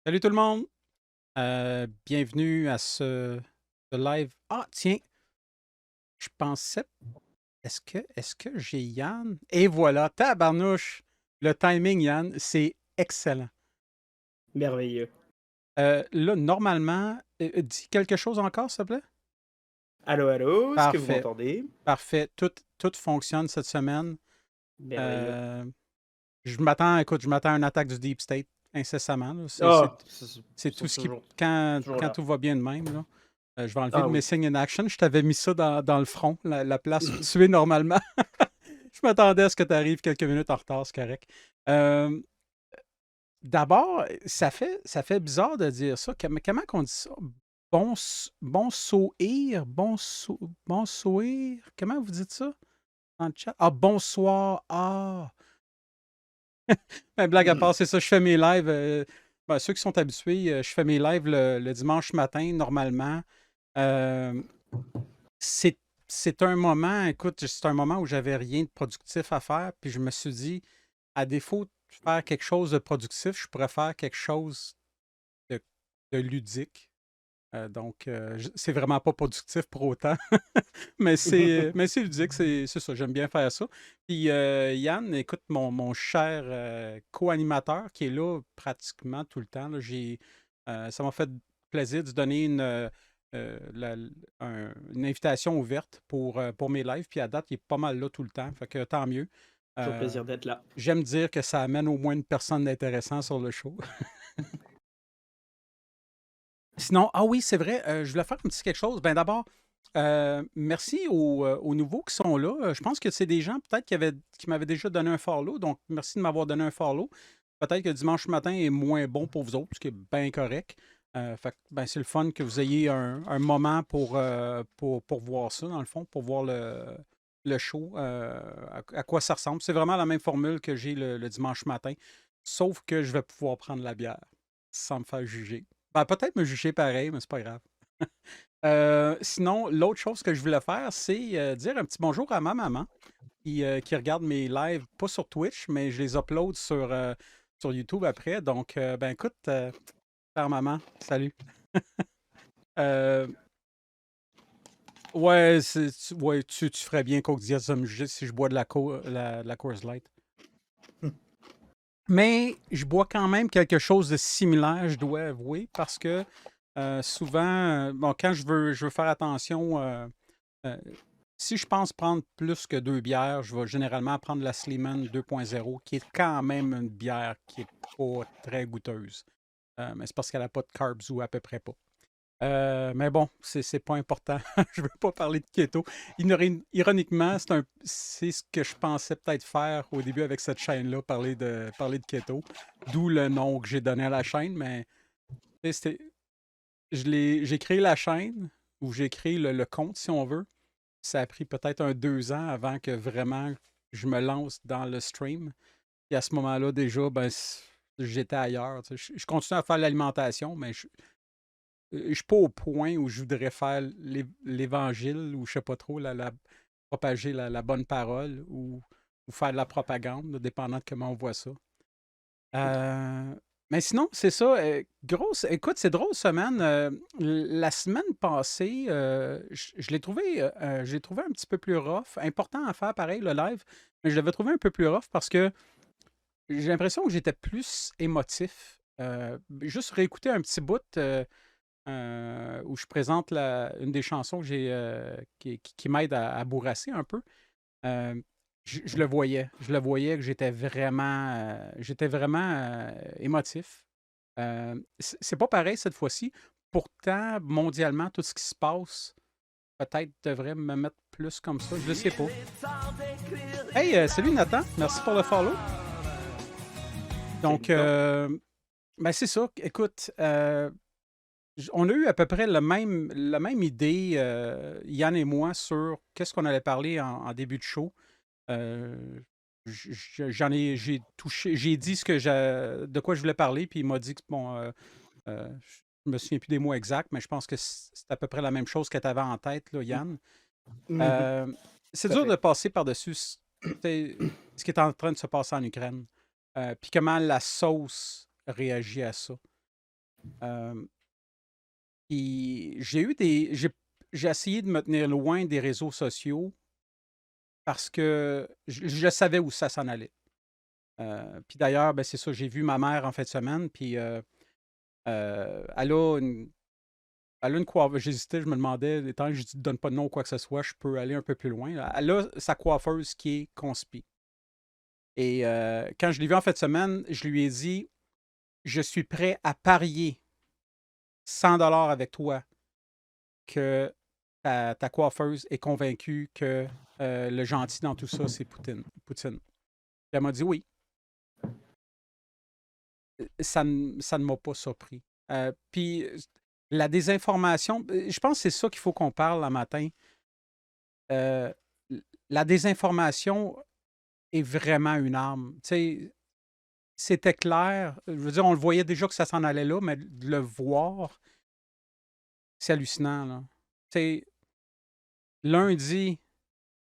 Salut tout le monde! Bienvenue à ce live. Ah, tiens, je pensais, est-ce que j'ai Yann? Et voilà, tabarnouche! Le timing, Yann, c'est excellent. Merveilleux. Là, normalement, dis quelque chose encore, s'il te plaît? Allô, allô, est-ce que vous Parfait, m'entendez? parfait. Tout fonctionne cette semaine. Merveilleux. Euh, écoute, je m'attends à une attaque du Deep State incessamment, là. Ah! C'est Ils sont tout ce qui. toujours toujours Quand là. tout va bien de même, là. Je vais enlever Ah le oui. Missing in Action. Je t'avais mis ça dans le front, la place où tu es normalement. Je m'attendais à ce que tu arrives quelques minutes en retard, c'est correct. Euh, D'abord, ça fait bizarre de dire ça. Comment qu'on dit ça? Bon sourire, bon sourire. Comment vous dites ça dans le chat? Ah, bonsoir. Ah, ben, blague à part, c'est ça. Je fais mes lives. Ben, ceux qui sont habitués, je fais mes lives le dimanche matin, normalement. Euh, c'est c'est un moment, écoute, c'est un moment où j'avais rien de productif à faire, puis je me suis dit, à défaut de faire quelque chose de productif, je pourrais faire quelque chose de, de ludique. C'est vraiment pas productif pour autant, mais c'est ludique, c'est ça, j'aime bien faire ça. Puis Yann, écoute, mon cher co-animateur qui est là pratiquement tout le temps, là, ça m'a fait plaisir de donner une invitation ouverte pour mes lives. Puis à date, il est pas mal là tout le temps, fait que tant mieux. Toujours Euh, plaisir d'être là. J'aime dire que ça amène au moins une personne d'intéressant sur le show. Sinon, ah oui, c'est vrai, je voulais faire un petit quelque chose. Ben d'abord, merci aux nouveaux qui sont là. Je pense que c'est des gens peut-être qui m'avaient déjà donné un follow, donc merci de m'avoir donné un follow. Peut-être que dimanche matin est moins bon pour vous autres, ce qui est bien correct. Fait que, ben, c'est le fun que vous ayez un moment pour voir ça, dans le fond, pour voir le show, à quoi ça ressemble. C'est vraiment la même formule que j'ai le dimanche matin, sauf que je vais pouvoir prendre la bière sans me faire juger. Ben, peut-être me juger pareil, mais c'est pas grave. Sinon, l'autre chose que je voulais faire, c'est dire un petit bonjour à ma maman qui regarde mes lives, pas sur Twitch, mais je les upload sur YouTube après. Donc, ben écoute, père, maman, salut. Euh, ouais, ouais, tu ferais bien Coke Diaz de me juger si je bois de la Coors Light. Mais je bois quand même quelque chose de similaire, je dois avouer, parce que souvent, bon, quand je veux faire attention, euh, si je pense prendre plus que 2 bières, je vais généralement prendre la Sleeman 2.0, qui est quand même une bière qui est pas très goûteuse. Mais c'est parce qu'elle n'a pas de carbs ou à peu près pas. Mais bon, c'est pas important. Je veux pas parler de keto. Ironiquement, c'est ce que je pensais peut-être faire au début avec cette chaîne-là, parler de keto. D'où le nom que j'ai donné à la chaîne. Mais tu sais, j'ai créé la chaîne, ou j'ai créé le compte, si on veut. Ça a pris peut-être 2 ans avant que vraiment je me lance dans le stream. Et à ce moment-là, déjà, ben, j'étais ailleurs. Tu sais. Je continue à faire l'alimentation, mais je suis pas au point où je voudrais faire l'évangile ou je sais pas trop, propager la bonne parole ou faire de la propagande, là, dépendant de comment on voit ça. Euh, mais sinon, c'est ça. Écoute, c'est drôle, semaine. La semaine passée, je l'ai trouvé un petit peu plus rough. Important à faire, pareil, le live, mais je l'avais trouvé un peu plus rough parce que j'ai l'impression que j'étais plus émotif. Juste réécouter un petit bout. Où je présente une des chansons que qui m'aide à bourrasser un peu. Euh, je le voyais. Je le voyais que j'étais vraiment émotif. C'est pas pareil cette fois-ci. Pourtant, mondialement, tout ce qui se passe peut-être devrait me mettre plus comme ça. Je le sais pas. Hey, salut Nathan. Merci pour le follow. Salut Donc, toi. ben c'est ça. Écoute, on a eu à peu près la même idée, Yann et moi, sur qu'est-ce qu'on allait parler en début de show. Euh, j'ai touché, j'ai dit de quoi je voulais parler, puis il m'a dit que, bon, je me souviens plus des mots exacts, mais je pense que c'est à peu près la même chose que tu avais en tête, là, Yann. Mhm, Euh, c'est tout à dur de fait. passer par-dessus ce qui est en train de se passer en Ukraine, puis comment la sauce réagit à ça. Euh, Puis j'ai eu des. J'ai essayé de me tenir loin des réseaux sociaux parce que je savais où ça s'en allait. Puis d'ailleurs, ben, c'est ça, j'ai vu ma mère en fin de semaine, puis elle a une coiffeuse. J'hésitais, je me demandais, étant que je ne donne pas de nom ou quoi que ce soit, je peux aller un peu plus loin. Elle a sa coiffeuse qui est conspi. Et quand je l'ai vu en fin de semaine, je lui ai dit, je suis prêt à parier 100 $ avec toi que ta coiffeuse est convaincue que le gentil dans tout ça, c'est Poutine. Puis elle m'a dit oui. Ça ne m'a pas surpris. Puis la désinformation, je pense que c'est ça qu'il faut qu'on parle le matin. Euh, la désinformation est vraiment une arme. Tu sais, c'était clair. Je veux dire, on le voyait déjà que ça s'en allait là, mais de le voir, c'est hallucinant, là. Tu sais, lundi,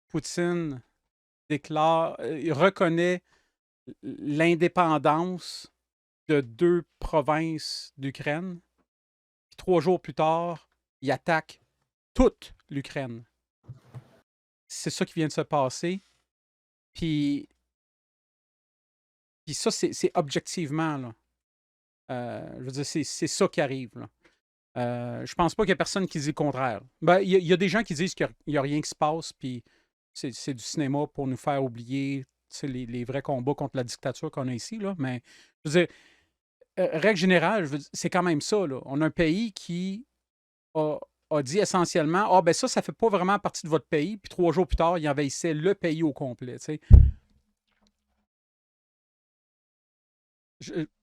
Poutine déclare, il reconnaît l'indépendance de 2 provinces d'Ukraine. Puis 3 jours plus tard, il attaque toute l'Ukraine. C'est ça qui vient de se passer. Puis, puis ça, c'est objectivement, là. Je veux dire, c'est ça qui arrive, là. Je pense pas qu'il y a personne qui dit le contraire. Ben, il y a des gens qui disent qu'il n'y a rien qui se passe, puis c'est du cinéma pour nous faire oublier les vrais combats contre la dictature qu'on a ici, là. Mais, je veux dire, règle générale, c'est quand même ça, là. On a un pays qui a, a dit essentiellement, ah ben ça fait pas vraiment partie de votre pays, puis 3 jours plus tard, il envahissait le pays au complet, tu sais.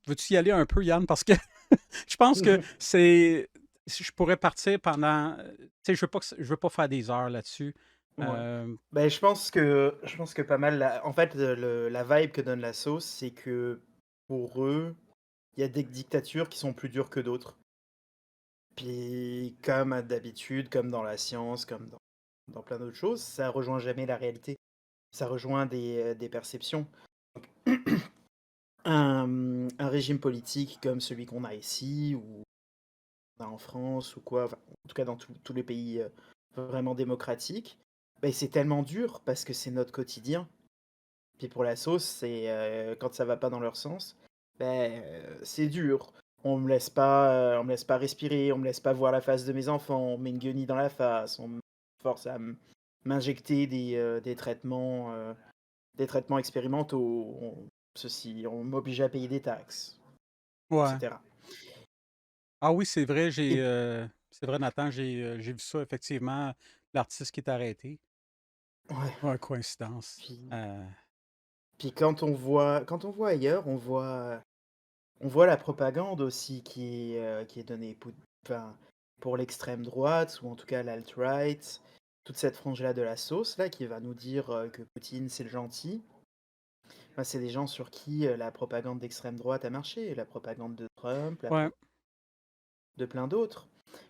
Veux-tu y aller un peu, Yann? Parce que je pense que c'est. Je pourrais partir pendant. Tu sais, je veux pas faire des heures là-dessus. Ouais. Ben, je pense que pas mal. En fait, la vibe que donne la sauce, c'est que pour eux, il y a des dictatures qui sont plus dures que d'autres. Puis, comme d'habitude, comme dans la science, comme dans plein d'autres choses, ça rejoint jamais la réalité. Ça rejoint des perceptions. Un régime politique comme celui qu'on a ici, ou on a en France, ou quoi, enfin, en tout cas dans tous les pays vraiment démocratiques, ben, c'est tellement dur parce que c'est notre quotidien. Puis pour la sauce, c'est quand ça va pas dans leur sens, ben, c'est dur. On me laisse pas respirer, on me laisse pas voir la face de mes enfants, on me met une guenille dans la face, on me force à m'injecter des traitements expérimentaux, on m'oblige à payer des taxes, Ouais. etc. Ah oui, c'est vrai, Et c'est vrai, Nathan, j'ai vu ça, effectivement, l'artiste qui est arrêté. ouais, Ouais, coïncidence. puis, puis quand on voit ailleurs, on voit la propagande aussi qui est donnée enfin, pour l'extrême droite, ou en tout cas l'alt-right, toute cette frange-là de la sauce, là, qui va nous dire que Poutine, c'est le gentil. Bah, c'est des gens sur qui la propagande d'extrême droite a marché, la propagande de Trump, Ouais, de plein d'autres.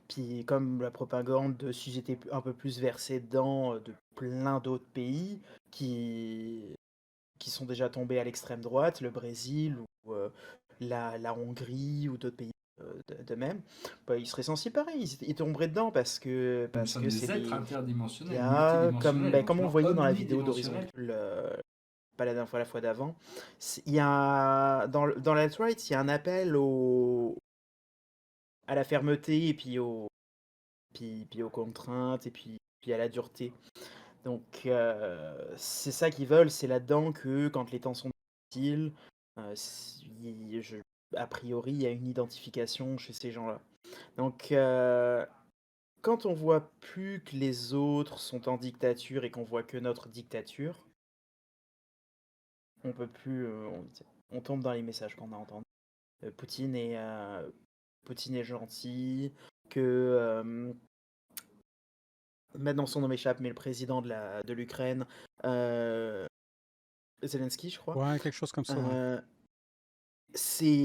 Puis comme la propagande de, si j'étais un peu plus versé dedans, de plein d'autres pays qui sont déjà tombés à l'extrême droite, le Brésil ou la Hongrie ou d'autres pays de même, bah, ils seraient censés pareil, ils tomberaient dedans Nous parce sommes que c'est des êtres des. Il y interdimensionnels, a, multidimensionnels, comme on éventuellement voyait dans la vidéo d'Horizon, omnidimensionnels. pas la dernière fois, la fois d'avant, il y a, dans l'alt-right, il y a un appel à la fermeté et puis aux contraintes et puis à la dureté. Donc c'est ça qu'ils veulent, c'est là-dedans que quand les temps sont difficiles, a priori, il y a une identification chez ces gens-là. Donc quand on voit plus que les autres sont en dictature et qu'on voit que notre dictature, on peut plus, on tombe dans les messages qu'on a entendus. Poutine est gentil, que maintenant son nom m'échappe, mais le président de l'Ukraine, Zelensky, je crois, ouais, quelque chose comme ça, ouais.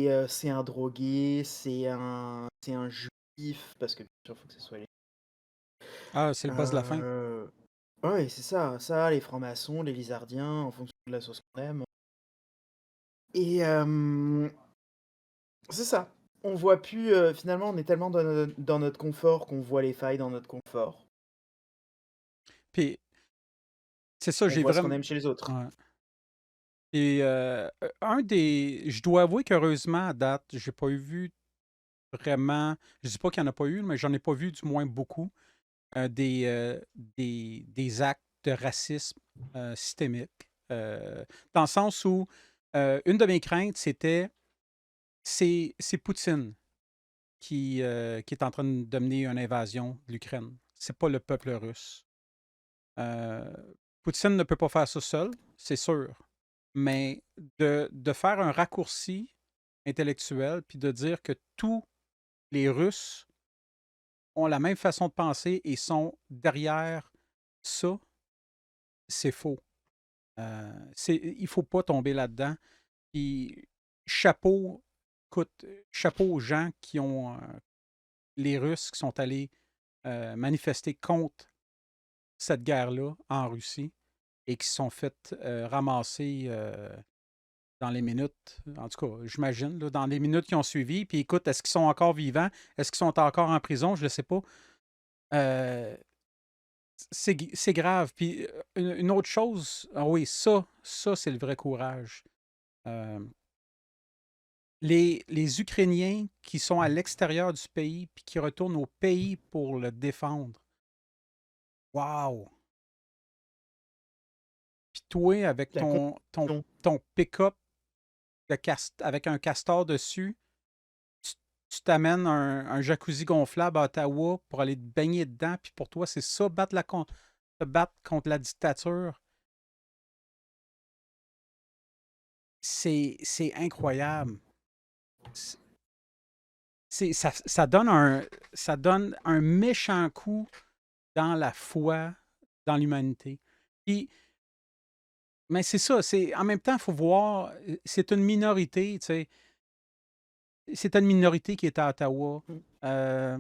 euh, c'est un drogué, c'est un juif, parce que bien sûr, il faut que ce soit. Ah, c'est le boss de la fin. Ouais, c'est ça, les francs-maçons, les lizardiens, en fonction de la sauce qu'on aime. Et c'est ça. On voit plus, finalement, on est tellement dans notre confort qu'on voit les failles dans notre confort. Puis c'est ça, On j'ai voit ce qu'on vraiment. aime chez les autres. Ouais. Et je dois avouer qu'heureusement, à date, j'ai pas eu vu vraiment. Je dis pas qu'il y en a pas eu, mais j'en ai pas vu du moins beaucoup des actes de racisme systémique. Dans le sens où une de mes craintes, c'est Poutine qui est en train de mener une invasion de l'Ukraine. C'est pas le peuple russe. Euh, Poutine ne peut pas faire ça seul, c'est sûr. Mais de faire un raccourci intellectuel puis de dire que tous les Russes ont la même façon de penser et sont derrière ça, c'est faux. Il ne faut pas tomber là-dedans. Puis chapeau, écoute, chapeau aux gens qui ont, les Russes qui sont allés manifester contre cette guerre-là en Russie et qui se sont fait ramasser dans les minutes, en tout cas, j'imagine, là, dans les minutes qui ont suivi. Puis écoute, est-ce qu'ils sont encore vivants? Est-ce qu'ils sont encore en prison? Je ne sais pas. Euh, c'est grave. Puis une autre chose, ah oui, ça c'est le vrai courage. Euh, les Ukrainiens qui sont à l'extérieur du pays puis qui retournent au pays pour le défendre. Wow! Puis toi, avec La conviction. ton pick-up avec un castor dessus, tu tu t'amènes un jacuzzi gonflable à Ottawa pour aller te baigner dedans, puis pour toi, c'est ça, te battre contre la dictature. C'est incroyable. C'est, ça donne un méchant coup dans la foi, dans l'humanité. Puis, mais c'est ça, en même temps, il faut voir, c'est une minorité, tu sais. C'est une minorité qui est à Ottawa. Mmh. Euh,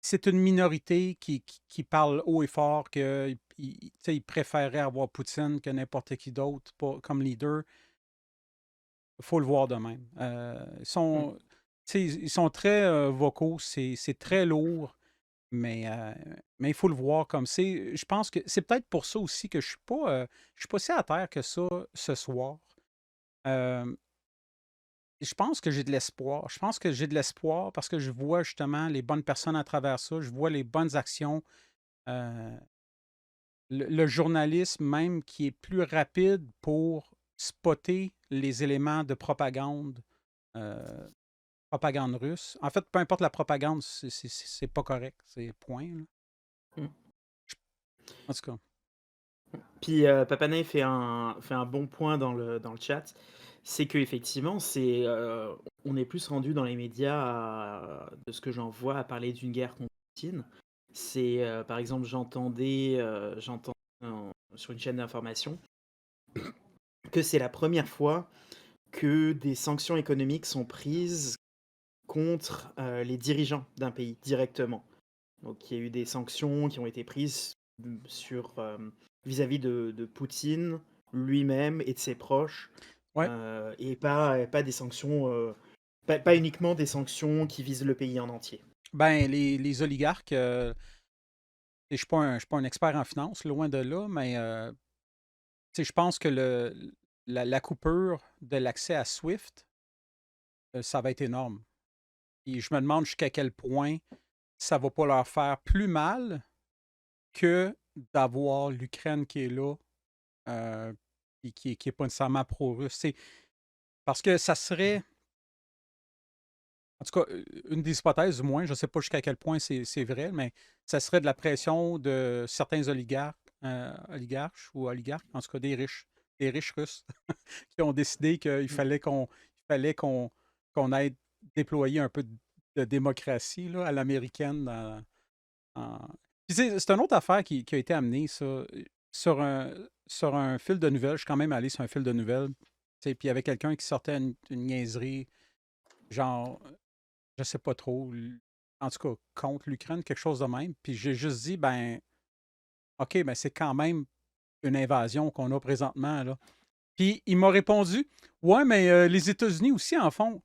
c'est une minorité qui parle haut et fort qu'ils ils préféraient avoir Poutine que n'importe qui d'autre comme leader. Il faut le voir de même. Mmh. Ils sont très vocaux, c'est très lourd, mais il faut le voir comme c'est. Je pense que c'est peut-être pour ça aussi que je suis pas si à terre que ça ce soir. Euh, je pense que j'ai de l'espoir. Je pense que j'ai de l'espoir parce que je vois justement les bonnes personnes à travers ça. Je vois les bonnes actions. euh, le journalisme même qui est plus rapide pour spotter les éléments de euh, propagande russe. En fait, peu importe la propagande, c'est pas correct. C'est point, là. Mmh. En tout cas. Puis, Papanay fait un bon point dans le chat. C'est qu'effectivement, on est plus rendu dans les médias, de ce que j'en vois, à parler d'une guerre contre Poutine. Par exemple, j'entends sur une chaîne d'information que c'est la première fois que des sanctions économiques sont prises contre les dirigeants d'un pays directement. Donc il y a eu des sanctions qui ont été prises sur vis-à-vis de Poutine lui-même et de ses proches, Ouais. et pas des sanctions, pas uniquement des sanctions qui visent le pays en entier. Ben, les oligarques, et je suis pas un expert en finance, loin de là, mais je pense que la coupure de l'accès à Swift, ça va être énorme. Et je me demande jusqu'à quel point ça va pas leur faire plus mal que d'avoir l'Ukraine qui est là euh, et qui est pas nécessairement pro-russe. Parce que ça serait, en tout cas, une des hypothèses du moins, je ne sais pas jusqu'à quel point c'est vrai, mais ça serait de la pression de certains oligarches ou oligarques, en tout cas des riches russes, qui ont décidé qu'il Mm. fallait qu'on aille déployer un peu de démocratie là, à l'américaine. Puis c'est une autre affaire qui a été amenée, ça, sur un fil de nouvelles. Je suis quand même allé sur un fil de nouvelles. Puis il y avait quelqu'un qui sortait une niaiserie, genre, je sais pas trop, en tout cas, contre l'Ukraine, quelque chose de même. Puis j'ai juste dit, ben, OK, ben c'est quand même une invasion qu'on a présentement, là. Puis il m'a répondu, ouais, mais les États-Unis aussi en font.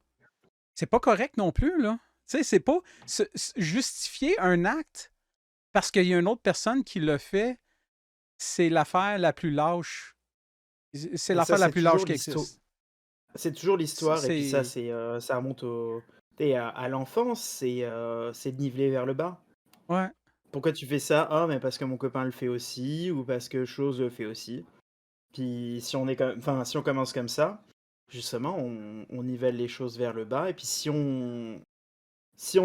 c'est pas correct non plus, là. Tu sais, c'est pas justifier un acte parce qu'il y a une autre personne qui l'a fait, c'est l'affaire la plus lâche. C'est Et ça, l'affaire la c'est plus lâche toujours qui l'histoire. existe. C'est toujours C'est l'histoire, et puis ça, c'est- ça remonte tu sais, à l'enfance, c'est de niveler vers le bas. ouais, Pourquoi tu fais ça? Ah, mais parce que mon copain le fait aussi, ou parce que chose le fait aussi. Puis si on est enfin, si on commence comme ça, justement, on nivelle les choses vers le bas. Et puis si on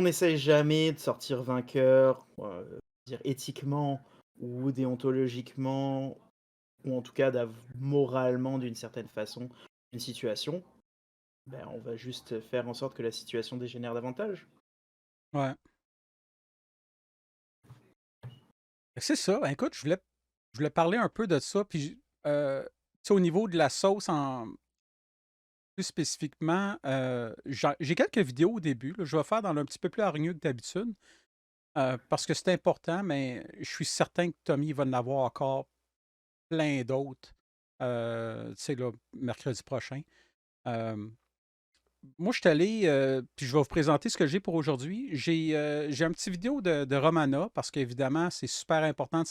n'essaye jamais de sortir vainqueur, dire éthiquement ou déontologiquement, ou en tout cas moralement d'une certaine façon, une situation, ben, on va juste faire en sorte que la situation dégénère davantage. ouais. C'est ça. Ben, écoute, je voulais parler un peu de ça. Puis, tu sais, au niveau de la sauce, plus spécifiquement, j'ai quelques vidéos au début. Là, je vais faire dans un petit peu plus hargneux que d'habitude parce que c'est important, mais je suis certain que Tommy va en avoir encore plein d'autres, tu sais, là, mercredi prochain. Euh, Moi, je suis allé, puis je vais vous présenter ce que j'ai pour aujourd'hui. J'ai un petit vidéo de Romana, parce qu'évidemment, c'est super important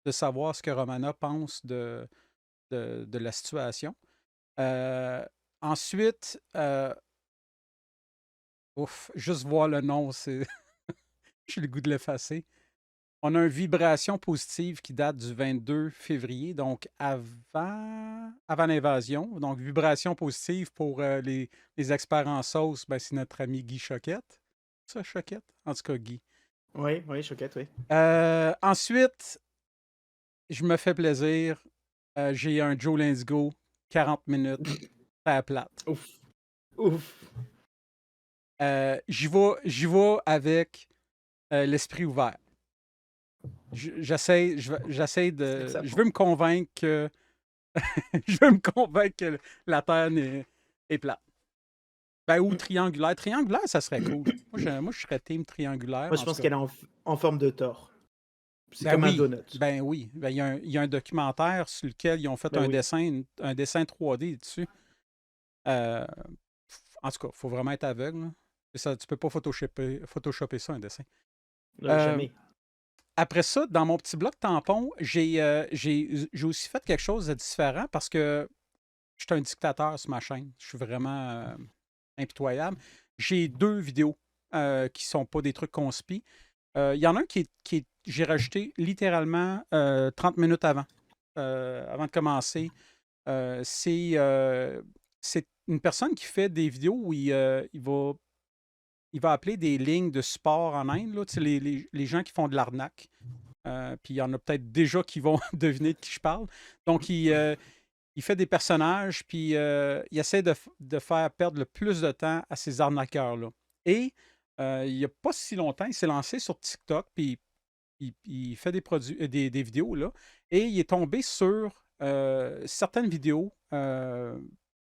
de savoir ce que Romana pense de la situation. Euh, Ensuite, ouf, juste voir le nom, j'ai le goût de l'effacer. On a une vibration positive qui date du 22 février, donc avant l'invasion. Donc, vibration positive pour les experts en sauce, ben, c'est notre ami Guy Choquette. Ça, Choquette? En tout cas, Guy. Oui, oui, choquette, oui. Ensuite, je me fais plaisir. J'ai un Joe Let's Go, 40 minutes, à plate. Ouf, ouf. J'y vais avec l'esprit ouvert. J'essaie C'est ça que de. ça Je prend. veux me convaincre que je veux me convaincre que la Terre est plate. Ben, ou Mm. triangulaire. Triangulaire, ça serait cool. Moi, je serais team triangulaire, Moi, je en tout pense cas. qu'elle est en forme de Thor. C'est Ben comme un oui, donut. ben oui. Ben, il y a un documentaire sur lequel ils ont fait Ben oui. un dessin 3D dessus. Euh, En tout cas, il faut vraiment être aveugle, là. Ça, tu peux pas photoshopper ça, un dessin. Euh, Jamais. Après ça, dans mon petit bloc tampon, j'ai aussi fait quelque chose de différent parce que je suis un dictateur sur ma chaîne. Je suis vraiment impitoyable. J'ai deux vidéos qui sont pas des trucs conspi. Il y en a un j'ai rajouté littéralement 30 minutes avant de commencer. C'est une personne qui fait des vidéos où il va appeler des lignes de support en Inde, là, tu sais, les gens qui font de l'arnaque. Puis il y en a peut-être déjà qui vont deviner de qui je parle. Donc, il fait des personnages, puis il essaie de faire perdre le plus de temps à ces arnaqueurs-là. Et il n'y a pas si longtemps, il s'est lancé sur TikTok, puis il fait des vidéos, là, et il est tombé sur certaines vidéos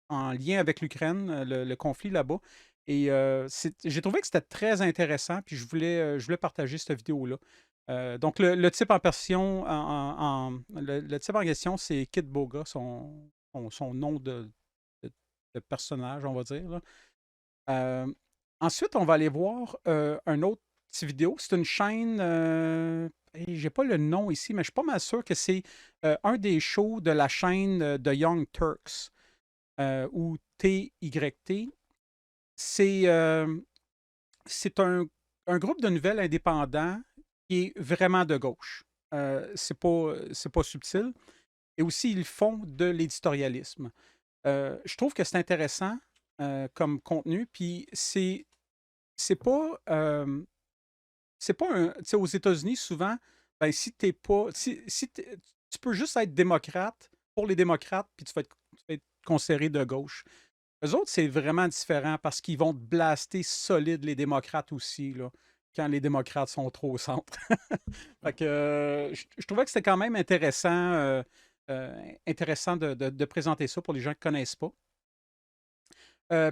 en lien avec l'Ukraine, le conflit là-bas. Et j'ai trouvé que c'était très intéressant, puis je voulais partager cette vidéo-là. Donc, le type en question, le type en question, c'est Kid Boga, son nom de- de personnage, on va dire, là. Euh, Ensuite, on va aller voir un autre petit vidéo. C'est une chaîne, et j'ai pas le nom ici, mais je suis pas mal sûr que c'est un des shows de la chaîne de Young Turks, ou TYT. C'est c'est un groupe de nouvelles indépendants qui est vraiment de gauche. C'est pas subtil. Et aussi, ils font de l'éditorialisme. Je trouve que c'est intéressant comme contenu. Puis c'est pas un. Tu sais, aux États-Unis, souvent, ben, si t'es pas. Tu peux juste être démocrate pour les démocrates, puis tu vas être considéré de gauche. Eux autres, c'est vraiment différent parce qu'ils vont te blaster solide les démocrates aussi, là, quand les démocrates sont trop au centre. Fait que, je trouvais que c'était quand même intéressant de présenter ça pour les gens qui ne connaissent pas.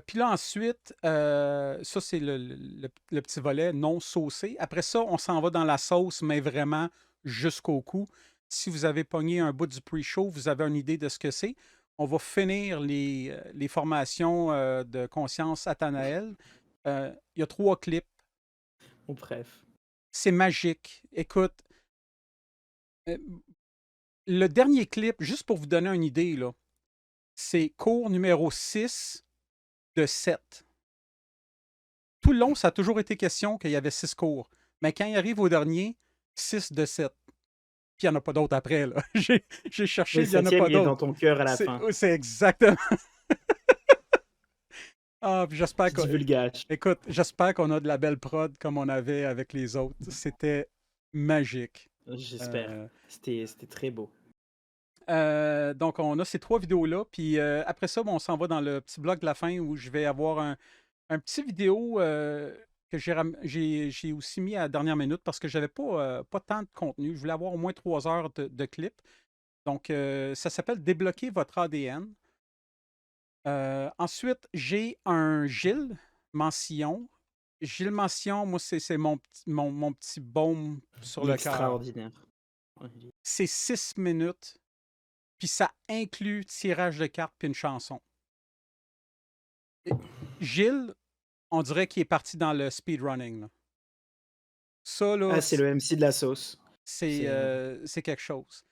Puis là, ensuite, ça, c'est le petit volet non saucé. Après ça, on s'en va dans la sauce, mais vraiment jusqu'au cou. Si vous avez pogné un bout du pre-show, vous avez une idée de ce que c'est. On va finir les formations de conscience Athanaël. Il y a 3 clips. Bon, bref. C'est magique. Écoute, euh, le dernier clip, juste pour vous donner une idée, là, c'est cours numéro 6 de 7. Tout le long, ça a toujours été question qu'il y avait 6 cours. Mais quand il arrive au dernier, 6 de 7. Puis il n'y en a pas d'autres après. Là. J'ai cherché, Le il n'y en a 7e, pas il est dans d'autres. ton cœur à la fin. C'est exactement. Ah, puis j'espère Tu divulgaches. écoute, j'espère qu'on a de la belle prod comme on avait avec les autres. C'était magique. J'espère. Euh, C'était très beau. donc, on a ces 3 vidéos-là. Puis après ça, on s'en va dans le petit bloc de la fin où je vais avoir un petit vidéo que j'ai aussi mis à la dernière minute parce que j'avais pas tant de contenu. Je voulais avoir au moins 3 heures de clip. Donc, ça s'appelle Débloquer votre ADN. Ensuite, j'ai un Gilles Mancillon. Gilles Mancillon, moi, c'est mon petit baume sur Il est le cœur. extraordinaire. Ouais, C'est 6 minutes, puis ça inclut tirage de cartes puis une chanson. Gilles, on dirait qu'il est parti dans le speedrunning. Ça, là, Ah, c'est le MC de la sauce. c'est quelque chose.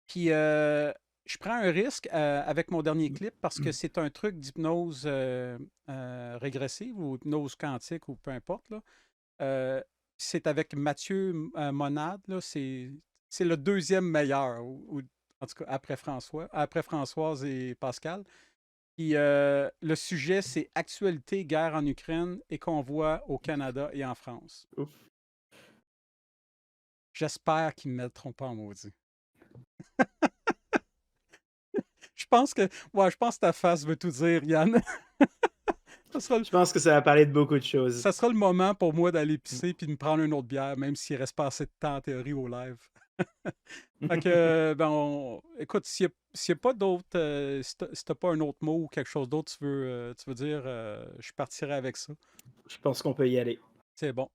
Puis, je prends un risque avec mon dernier clip parce que c'est un truc d'hypnose régressive ou hypnose quantique ou peu importe. Là. C'est avec Mathieu Monade. Là, c'est le deuxième meilleur, en tout cas après Françoise et Pascal. Puis, le sujet, c'est actualité, guerre en Ukraine et convoi au Canada et en France. Ouf. J'espère qu'ils ne me mettront pas en maudit. Je pense que ta face veut tout dire, Yann. Je pense que ça va parler de beaucoup de choses. Ça sera le moment pour moi d'aller pisser puis de me prendre une autre bière, même s'il reste pas assez de temps en théorie au live. Fait que, écoute, s'il n'y a pas d'autres, si t'as pas un autre mot ou quelque chose d'autre tu veux dire, je partirai avec ça. Je pense qu'on peut y aller. C'est bon.